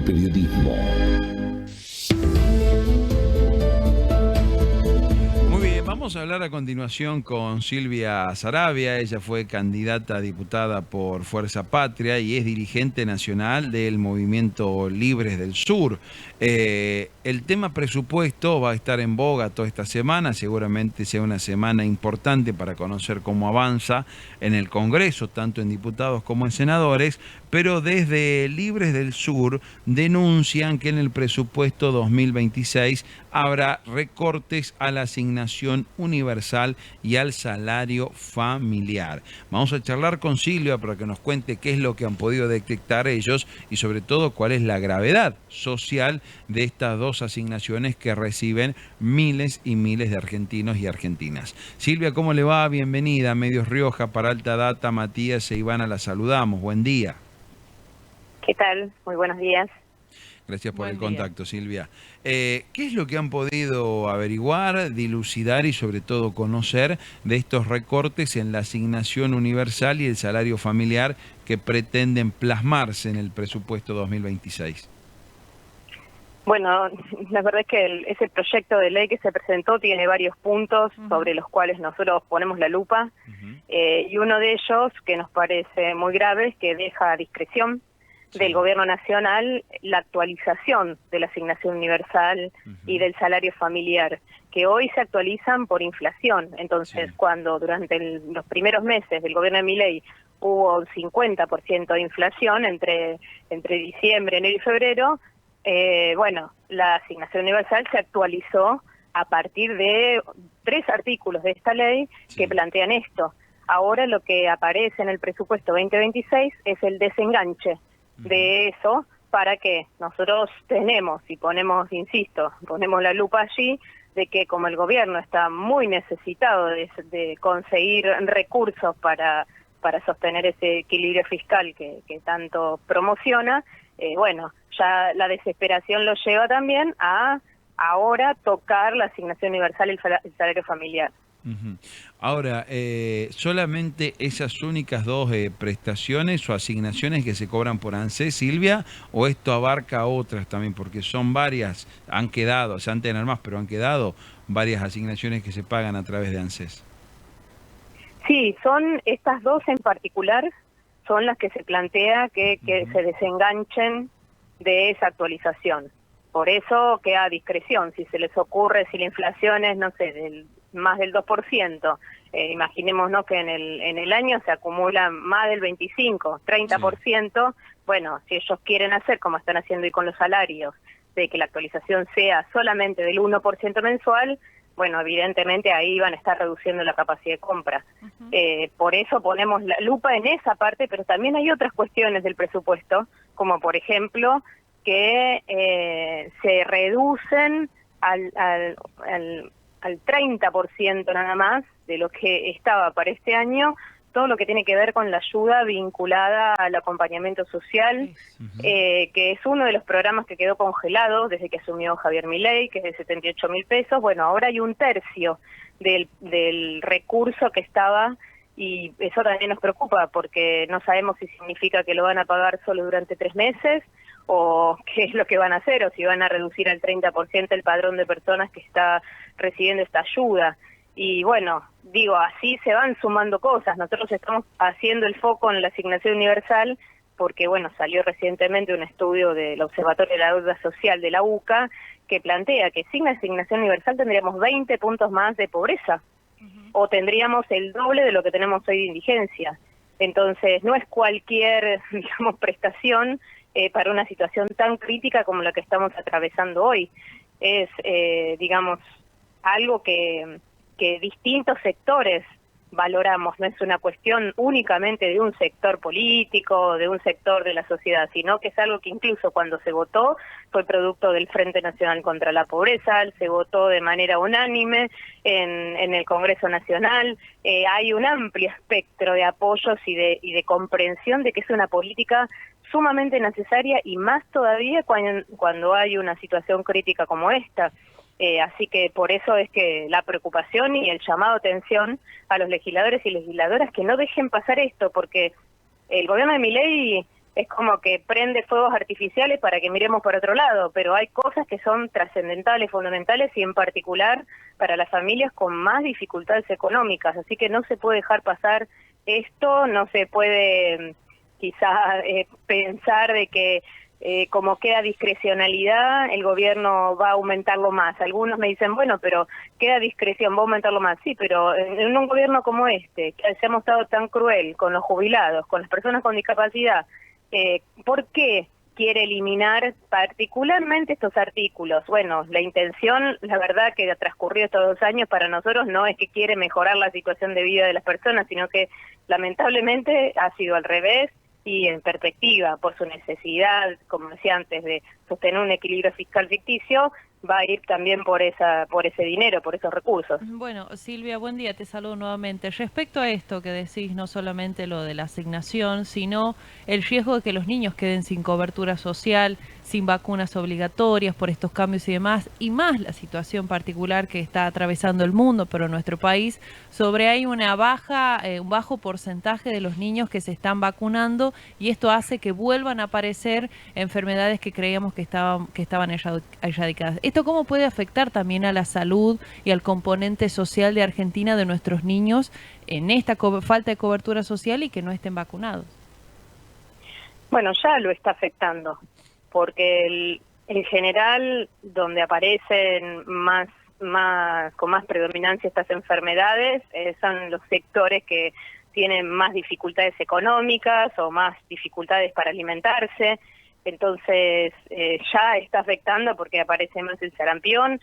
periodismo. Muy bien, vamos a hablar a continuación con Silvia Saravia. Ella fue candidata a diputada por Fuerza Patria y es dirigente nacional del Movimiento Libres del Sur. El tema presupuesto va a estar en boga toda esta semana, seguramente sea una semana importante para conocer cómo avanza en el Congreso, tanto en diputados como en senadores, pero desde Libres del Sur denuncian que en el presupuesto 2026 habrá recortes a la asignación universal y al salario familiar. Vamos a charlar con Silvia para que nos cuente qué es lo que han podido detectar ellos y sobre todo cuál es la gravedad social de estas dos asignaciones que reciben miles y miles de argentinos y argentinas. Silvia, ¿cómo le va? Bienvenida a Medios Rioja. Para Alta Data, Matías e Ivana la saludamos. Buen día. ¿Qué tal? Muy buenos días. Gracias por Buen el día. contacto, Silvia. ¿Qué es lo que han podido averiguar, dilucidar y sobre todo conocer de estos recortes en la asignación universal y el salario familiar que pretenden plasmarse en el presupuesto 2026? Bueno, la verdad es que ese proyecto de ley que se presentó tiene varios puntos sobre los cuales nosotros ponemos la lupa, y uno de ellos que nos parece muy grave es que deja a discreción del Gobierno Nacional la actualización de la asignación universal y del salario familiar, que hoy se actualizan por inflación. Entonces, cuando durante los primeros meses del gobierno de Milei hubo un 50% de inflación entre diciembre, enero y febrero, bueno, la asignación universal se actualizó a partir de 3 artículos de esta ley que plantean esto. Ahora lo que aparece en el presupuesto 2026 es el desenganche de eso, para que nosotros tenemos, y ponemos, insisto, ponemos la lupa allí, de que como el gobierno está muy necesitado de conseguir recursos para sostener ese equilibrio fiscal que tanto promociona, bueno, ya la desesperación lo lleva también a ahora tocar la asignación universal y el salario familiar. Ahora, ¿solamente esas únicas dos prestaciones o asignaciones que se cobran por ANSES, Silvia, o esto abarca otras también? Porque son varias, han quedado, se han tener más, pero han quedado varias asignaciones que se pagan a través de ANSES. Sí, son estas dos en particular, son las que se plantea que se desenganchen de esa actualización. Por eso queda a discreción, si se les ocurre, si la inflación es, no sé, más del 2%, imaginémonos que en el año se acumula más del 25, 30%, bueno, si ellos quieren hacer, como están haciendo hoy con los salarios, de que la actualización sea solamente del 1% mensual, bueno, evidentemente ahí van a estar reduciendo la capacidad de compra. Por eso ponemos la lupa en esa parte, pero también hay otras cuestiones del presupuesto, como por ejemplo que se reducen al 30% nada más de lo que estaba para este año, todo lo que tiene que ver con la ayuda vinculada al acompañamiento social, que es uno de los programas que quedó congelado desde que asumió Javier Milei, que es de 78.000 pesos. Bueno, ahora hay un tercio del recurso que estaba, y eso también nos preocupa porque no sabemos si significa que lo van a pagar solo durante 3 meses o qué es lo que van a hacer, o si van a reducir al 30% el padrón de personas que está recibiendo esta ayuda. Y bueno, digo, así se van sumando cosas. Nosotros estamos haciendo el foco en la asignación universal porque, bueno, salió recientemente un estudio del Observatorio de la Deuda Social de la UCA que plantea que sin la asignación universal tendríamos 20 puntos más de pobreza, o tendríamos el doble de lo que tenemos hoy de indigencia. Entonces, no es cualquier, digamos, prestación para una situación tan crítica como la que estamos atravesando hoy. Es, digamos, algo que distintos sectores valoramos, no es una cuestión únicamente de un sector político, de un sector de la sociedad, sino que es algo que incluso cuando se votó fue producto del Frente Nacional contra la Pobreza, se votó de manera unánime en el Congreso Nacional. Hay un amplio espectro de apoyos y de comprensión de que es una política sumamente necesaria, y más todavía cuando hay una situación crítica como esta. Así que por eso es que la preocupación y el llamado a atención a los legisladores y legisladoras que no dejen pasar esto, porque el gobierno de Milei es como que prende fuegos artificiales para que miremos por otro lado, pero hay cosas que son trascendentales, fundamentales y en particular para las familias con más dificultades económicas, así que no se puede dejar pasar esto, no se puede quizás pensar de que como queda discrecionalidad, el gobierno va a aumentarlo más. Algunos me dicen, bueno, pero queda discreción, va a aumentarlo más. Sí, pero en un gobierno como este, que se ha mostrado tan cruel con los jubilados, con las personas con discapacidad, ¿por qué quiere eliminar particularmente estos artículos? Bueno, la intención, la verdad que ha transcurrido estos 2 años para nosotros no es que quiere mejorar la situación de vida de las personas, sino que lamentablemente ha sido al revés, y en perspectiva, por su necesidad, como decía antes, de sostener un equilibrio fiscal ficticio, va a ir también por ese dinero, por esos recursos. Bueno, Silvia, buen día, te saludo nuevamente. Respecto a esto que decís, no solamente lo de la asignación, sino el riesgo de que los niños queden sin cobertura social, sin vacunas obligatorias por estos cambios y demás, y más la situación particular que está atravesando el mundo, pero en nuestro país, sobre hay un bajo porcentaje de los niños que se están vacunando, y esto hace que vuelvan a aparecer enfermedades que creíamos que estaban erradicadas. ¿Esto cómo puede afectar también a la salud y al componente social de Argentina de nuestros niños en esta falta de cobertura social y que no estén vacunados? Bueno, ya lo está afectando, porque en general donde aparecen con más predominancia estas enfermedades son los sectores que tienen más dificultades económicas o más dificultades para alimentarse. Entonces ya está afectando porque aparece más el sarampión.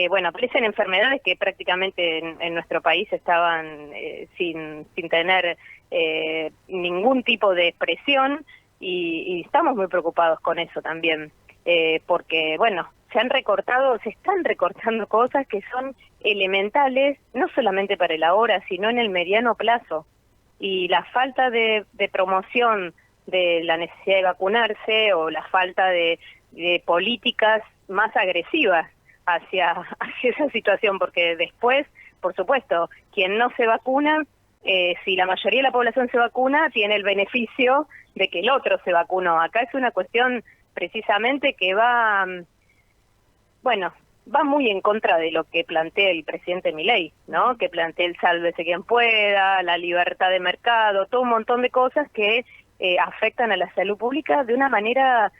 Bueno, aparecen enfermedades que prácticamente en nuestro país estaban sin tener ningún tipo de expresión, y estamos muy preocupados con eso también, porque bueno, se están recortando cosas que son elementales, no solamente para el ahora, sino en el mediano plazo. Y la falta de promoción de la necesidad de vacunarse, o la falta de políticas más agresivas hacia esa situación, porque después, por supuesto, quien no se vacuna, si la mayoría de la población se vacuna, tiene el beneficio de que el otro se vacunó. Acá es una cuestión precisamente que va muy en contra de lo que plantea el presidente Milei, ¿no? Que plantea el sálvese quien pueda, la libertad de mercado, todo un montón de cosas que afectan a la salud pública de una manera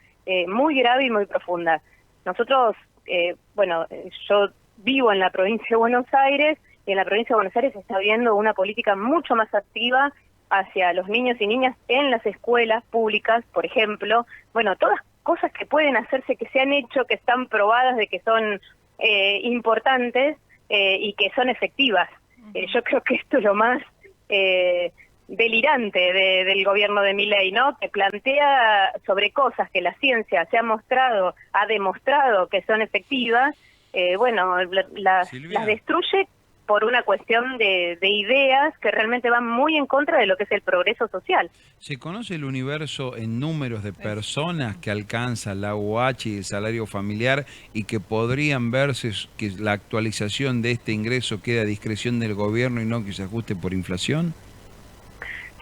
muy grave y muy profunda. Nosotros, yo vivo en la provincia de Buenos Aires, y en la provincia de Buenos Aires se está viendo una política mucho más activa hacia los niños y niñas en las escuelas públicas, por ejemplo. Bueno, todas cosas que pueden hacerse, que se han hecho, que están probadas de que son importantes y que son efectivas. Yo creo que esto es lo más delirante del gobierno de Milei, ¿no? Que plantea sobre cosas que la ciencia ha demostrado que son efectivas, las destruye por una cuestión de ideas que realmente van muy en contra de lo que es el progreso social. ¿Se conoce el universo en números de personas que alcanza la UH y el salario familiar, y que podrían verse que la actualización de este ingreso queda a discreción del gobierno y no que se ajuste por inflación?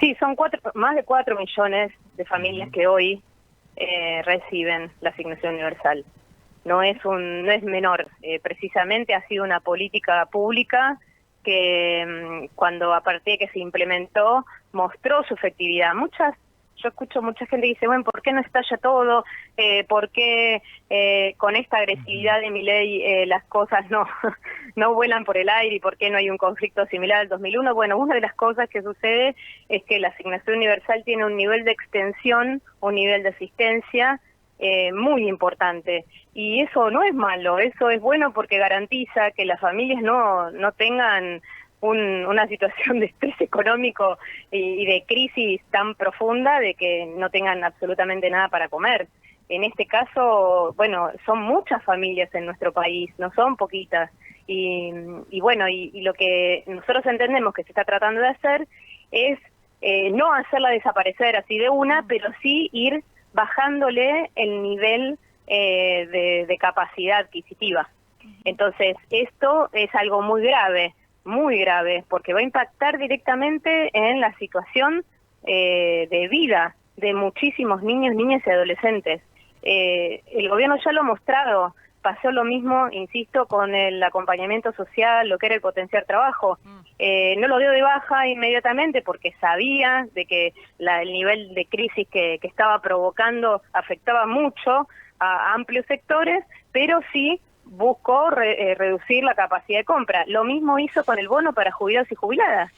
Sí, son más de 4 millones de familias que hoy reciben la asignación universal. No es menor, precisamente ha sido una política pública que cuando a partir de que se implementó mostró su efectividad. Yo escucho mucha gente que dice, bueno, ¿por qué no estalla todo? ¿Por qué con esta agresividad de Milei las cosas no vuelan por el aire? ¿Y por qué no hay un conflicto similar al 2001? Bueno, una de las cosas que sucede es que la asignación universal tiene un nivel de extensión, un nivel de asistencia muy importante, y eso no es malo, eso es bueno porque garantiza que las familias no tengan una situación de estrés económico y de crisis tan profunda de que no tengan absolutamente nada para comer. En este caso, bueno, son muchas familias en nuestro país, no son poquitas, y lo que nosotros entendemos que se está tratando de hacer es no hacerla desaparecer así de una, pero sí ir bajándole el nivel de capacidad adquisitiva. Entonces, esto es algo muy grave, porque va a impactar directamente en la situación de vida de muchísimos niños, niñas y adolescentes. El gobierno ya lo ha mostrado. Pasó lo mismo, insisto, con el acompañamiento social, lo que era el potenciar trabajo. No lo dio de baja inmediatamente porque sabía de que el nivel de crisis que estaba provocando afectaba mucho a amplios sectores, pero sí buscó reducir la capacidad de compra. Lo mismo hizo con el bono para jubilados y jubiladas,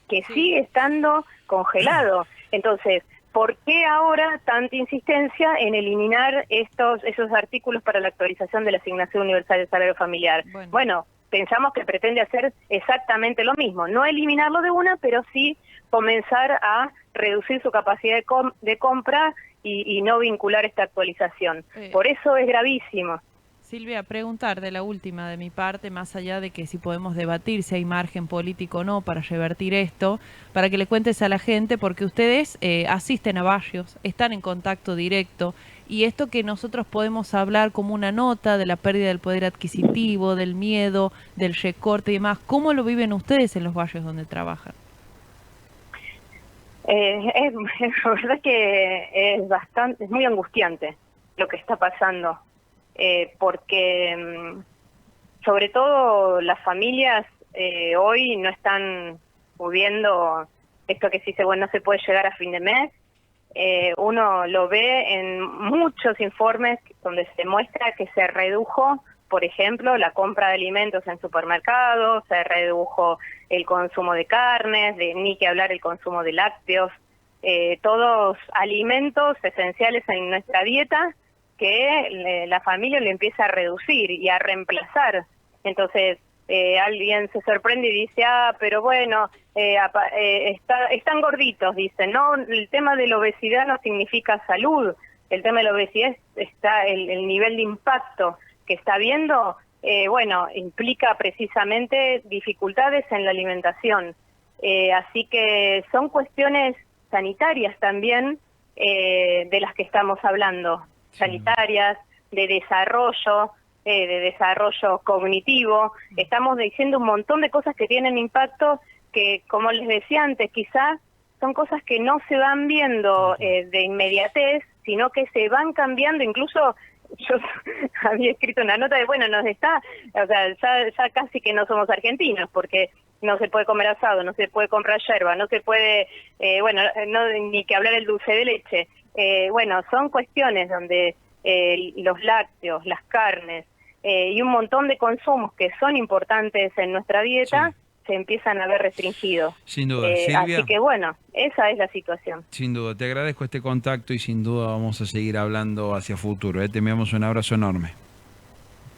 que sigue estando congelado. Entonces, ¿por qué ahora tanta insistencia en eliminar esos artículos para la actualización de la asignación universal del salario familiar? Bueno, pensamos que pretende hacer exactamente lo mismo, no eliminarlo de una, pero sí comenzar a reducir su capacidad de compra y no vincular esta actualización. Por eso es gravísimo. Silvia, preguntar de la última de mi parte, más allá de que si podemos debatir si hay margen político o no para revertir esto, para que le cuentes a la gente, porque ustedes asisten a barrios, están en contacto directo, y esto que nosotros podemos hablar como una nota de la pérdida del poder adquisitivo, del miedo, del recorte y demás, ¿cómo lo viven ustedes en los barrios donde trabajan? La verdad que es muy angustiante lo que está pasando. Porque sobre todo las familias hoy no están pudiendo, esto que se dice, bueno, no se puede llegar a fin de mes. Uno lo ve en muchos informes donde se muestra que se redujo, por ejemplo, la compra de alimentos en supermercados, se redujo el consumo de carnes, ni que hablar el consumo de lácteos, todos alimentos esenciales en nuestra dieta, que la familia lo empieza a reducir y a reemplazar. Entonces, alguien se sorprende y dice, pero bueno, están gorditos, dicen. No, el tema de la obesidad no significa salud. El tema de la obesidad está el nivel de impacto que está habiendo, bueno, implica precisamente dificultades en la alimentación. Así que son cuestiones sanitarias también de las que estamos hablando. Sanitarias, de desarrollo cognitivo. Estamos diciendo un montón de cosas que tienen impacto que, como les decía antes, quizás son cosas que no se van viendo de inmediatez, sino que se van cambiando. Incluso yo había escrito una nota de, bueno, ya casi que no somos argentinos, porque no se puede comer asado, no se puede comprar yerba, no se puede, ni que hablar el dulce de leche. Bueno, son cuestiones donde los lácteos, las carnes y un montón de consumos que son importantes en nuestra dieta se empiezan a ver restringidos. Sin duda, Silvia. Así que bueno, esa es la situación. Sin duda, te agradezco este contacto y sin duda vamos a seguir hablando hacia futuro. Te enviamos un abrazo enorme.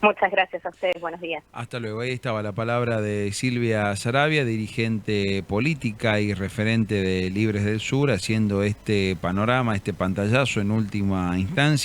Muchas gracias a ustedes, buenos días. Hasta luego. Ahí estaba la palabra de Silvia Saravia, dirigente política y referente de Libres del Sur, haciendo este panorama, este pantallazo en última instancia.